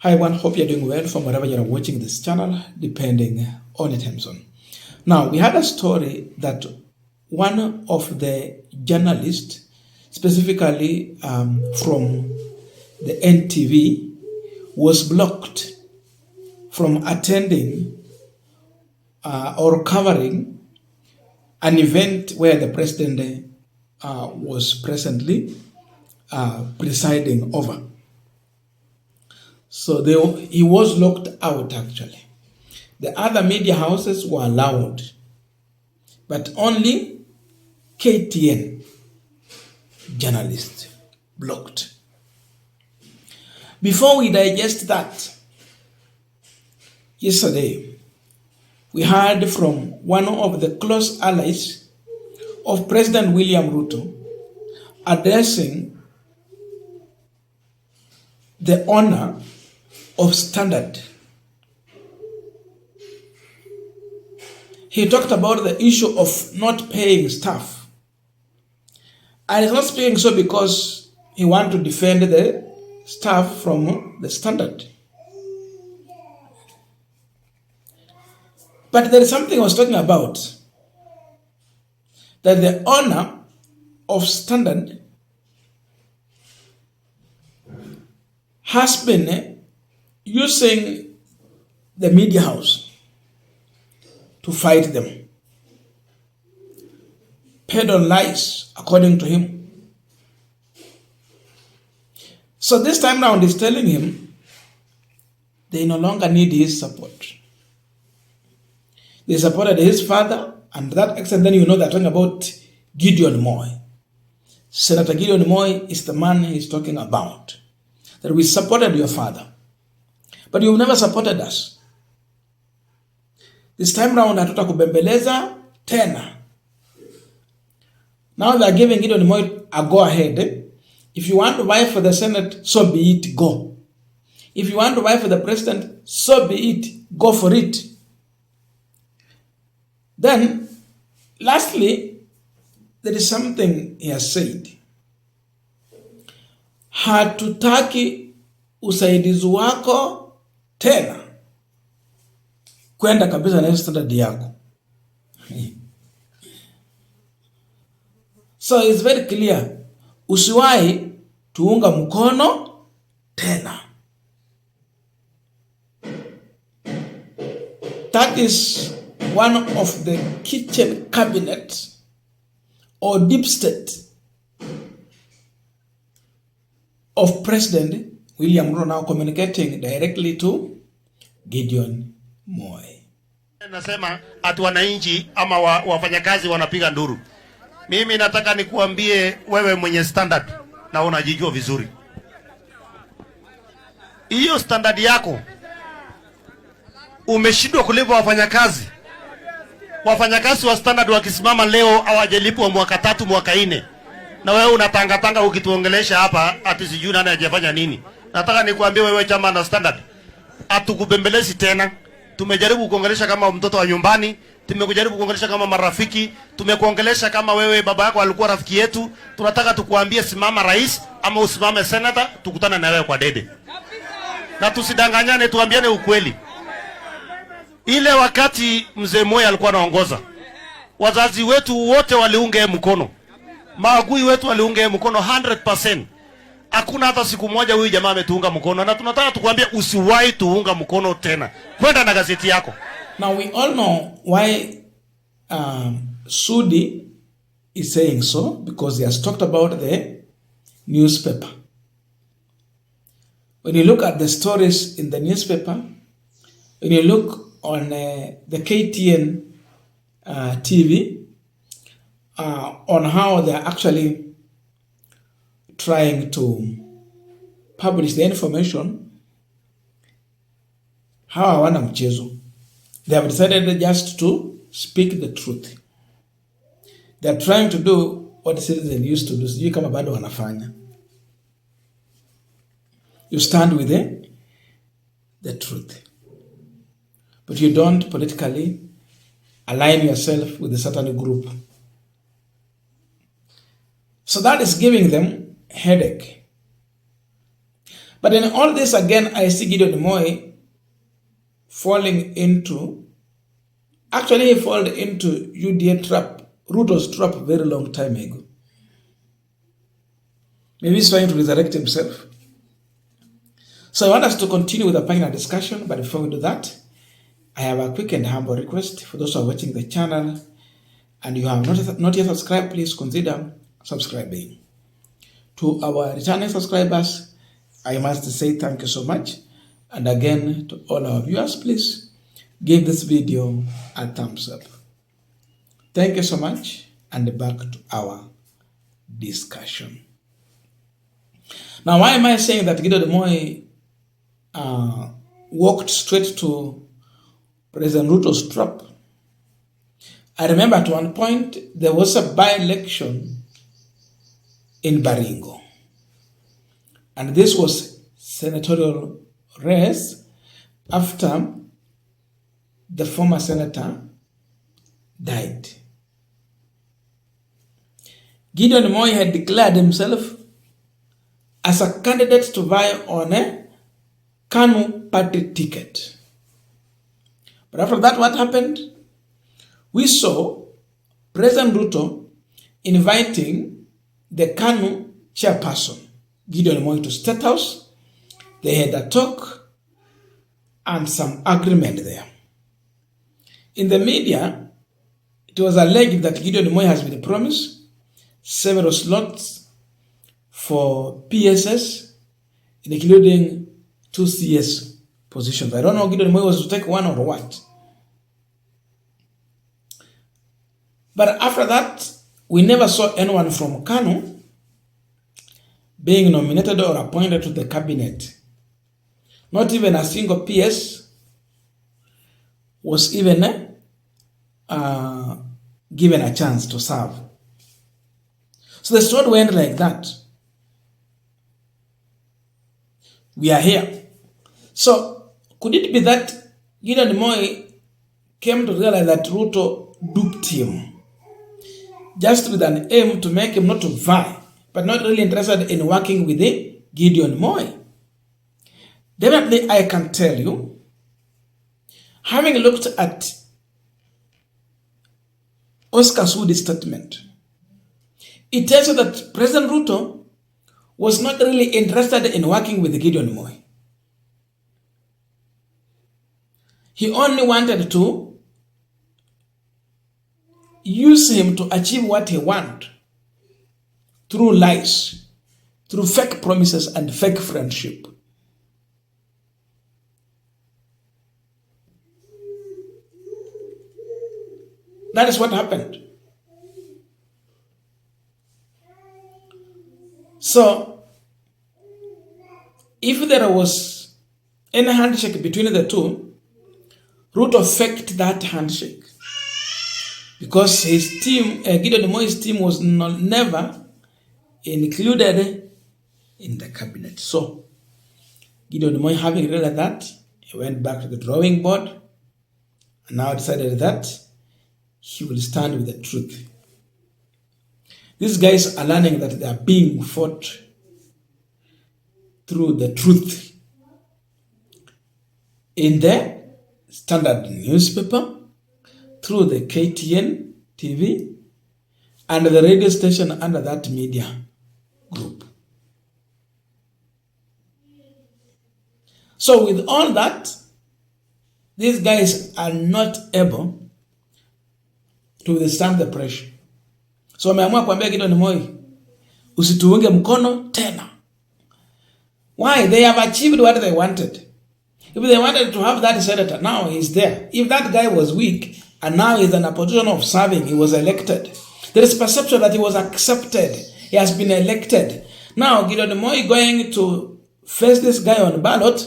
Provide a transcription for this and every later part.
Hi everyone, hope you're doing well from wherever you're watching this channel, depending on your time zone. Now, we had a story that one of the journalists, specifically from the NTV, was blocked from attending or covering an event where the president was presently presiding over. So he was locked out actually. The other media houses were allowed, but only KTN journalists blocked. Before we digest that, yesterday we heard from one of the close allies of President William Ruto addressing the honor of Standard. He talked about the issue of not paying staff. And he's not speaking so because he wants to defend the staff from the Standard. But there is something I was talking about, that the honor of Standard has been using the media house to fight them. Paid on lies, according to him. So this time round, he's telling him they no longer need his support. They supported his father, and to that extent, then you know they're talking about Gideon Moi. Senator Gideon Moi is the man he's talking about. That we supported your father, but you've never supported us. This time round, hatuta kubembeleza tena. Now they're giving Gideon Moi a go ahead. If you want to vie for the Senate, so be it, go. If you want to vie for the president, so be it, go for it. Then, lastly, there is something he has said. Hatutaki usaidizi wako tena kwenda kabisa na Standard yako. So it's very clear, usiwahi tuunga mkono tena. That is one of the kitchen cabinet or deep state of President William Ruto, now communicating directly to Gideon Moi. Nasema ati wananchi ama wafanyakazi wanapiga nduru. Mimi nataka nikuambie wewe mwenye Standard na unajijua vizuri. Hiyo Standard yako umeshindwa kulipa wafanyakazi. Wafanyakazi wa Standard wakisimama leo hawajalipwa mwaka 3 mwaka 4. Na wewe unatangatanga ukituongelesha hapa ati sijui nani hajafanya nini. Nataka nikuambie wewe chama na Standard, atukubembelezi tena. Tumejaribu kuongelesha kama mtoto wa nyumbani, tumekujaribu kuongelesha kama marafiki, tumekuongelesha kama wewe baba yako alikuwa rafiki yetu. Tunataka tukuambie simama rais ama usimame senator, tukutane na wewe kwa dede. Na tusidanganyane, tuambiane ukweli. Ile wakati mzee Moi alikuwa anaongoza, wazazi wetu wote waliunga mkono. Maagui wetu waliunga mkono 100%. Hakuna hata siku moja huyu jamaa ametuunga mkono, na tunataka tukwambie usiwahi tuunga mkono tena. Kwenda na gazeti yako. Now we all know why Sudi is saying so, because he has talked about the newspaper. When you look at the stories in the newspaper, when you look on the KTN TV, on how they're actually trying to publish the information, how hawana mchezo. They have decided just to speak the truth. They are trying to do what citizens used to do. Sijui kama bado wanafanya. You stand with the truth, but you don't politically align yourself with a certain group. So that is giving them headache. But in all this, again, I see Gideon Moi falling into, actually he fell into UDA trap, Ruto's trap, very long time ago. Maybe he's trying to resurrect himself. So I want us to continue with the panel discussion, but before we do that, I have a quick and humble request for those who are watching the channel and you have not yet subscribed, please consider subscribing. To our returning subscribers, I must say thank you so much. And again, to all our viewers, please give this video a thumbs up. Thank you so much, and back to our discussion. Now, why am I saying that Gideon Moi walked straight to President Ruto's trap? I remember at one point there was a by-election in Baringo, and this was senatorial race after the former senator died. Gideon Moi had declared himself as a candidate to vie on a KANU party ticket. But after that, what happened? We saw President Ruto inviting the KANU chairperson, Gideon Moi, to State House. They had a talk and some agreement there. In the media, it was alleged that Gideon Moi has been promised several slots for PSS, including 2 CS positions. I don't know if Gideon Moi was to take one or what. But after that, we never saw anyone from KANU being nominated or appointed to the cabinet. Not even a single PS was even given a chance to serve. So the story went like that. We are here. So could it be that Gideon Moi came to realize that Ruto duped him, just with an aim to make him not to vie, but not really interested in working with the Gideon Moi? Definitely, I can tell you, having looked at Oscar Sudi's statement, it tells you that President Ruto was not really interested in working with Gideon Moi. He only wanted to use him to achieve what he wanted through lies, through fake promises and fake friendship. That is what happened. So, if there was any handshake between the two, Ruto faked that handshake because his team, Gideon Moi's team, was never included in the cabinet. So, Gideon Moi, having realized that, he went back to the drawing board and now decided that he will stand with the truth. These guys are learning that they are being fought through the truth. In the Standard newspaper, through the KTN TV, and the radio station under that media group. So with all that, these guys are not able to withstand the pressure. So wameamua kuambia Gideon Moi, usituunge mkono tena. Why? They have achieved what they wanted. If they wanted to have that senator, now he's there. If that guy was weak and now he's in a position of serving, he was elected. There is perception that he was accepted. He has been elected. Now Gideon Moi going to face this guy on ballot,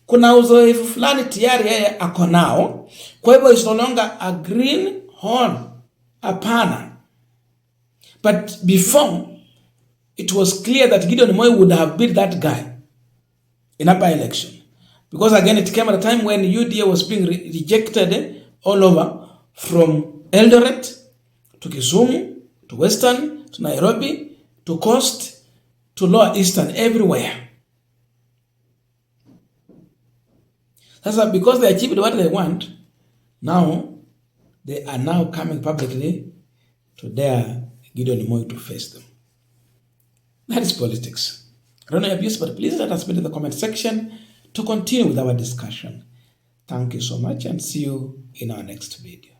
kuna uzoefu fulani tayari yeye ako nao. Kwa hivyo is no longer a green horn, hapana. But before, it was clear that Gideon Moi would have beat that guy in a by-election. Because again, it came at a time when UDA was being rejected all over, from Eldoret to Kisumu, to Western, to Nairobi, to Coast, to Lower Eastern, everywhere. Sasa because they achieved what they want, now they are now coming publicly to dare Gideon Moi to face them. That is politics. I don't know your views, but please let us know in the comment section to continue with our discussion. Thank you so much and see you in our next video.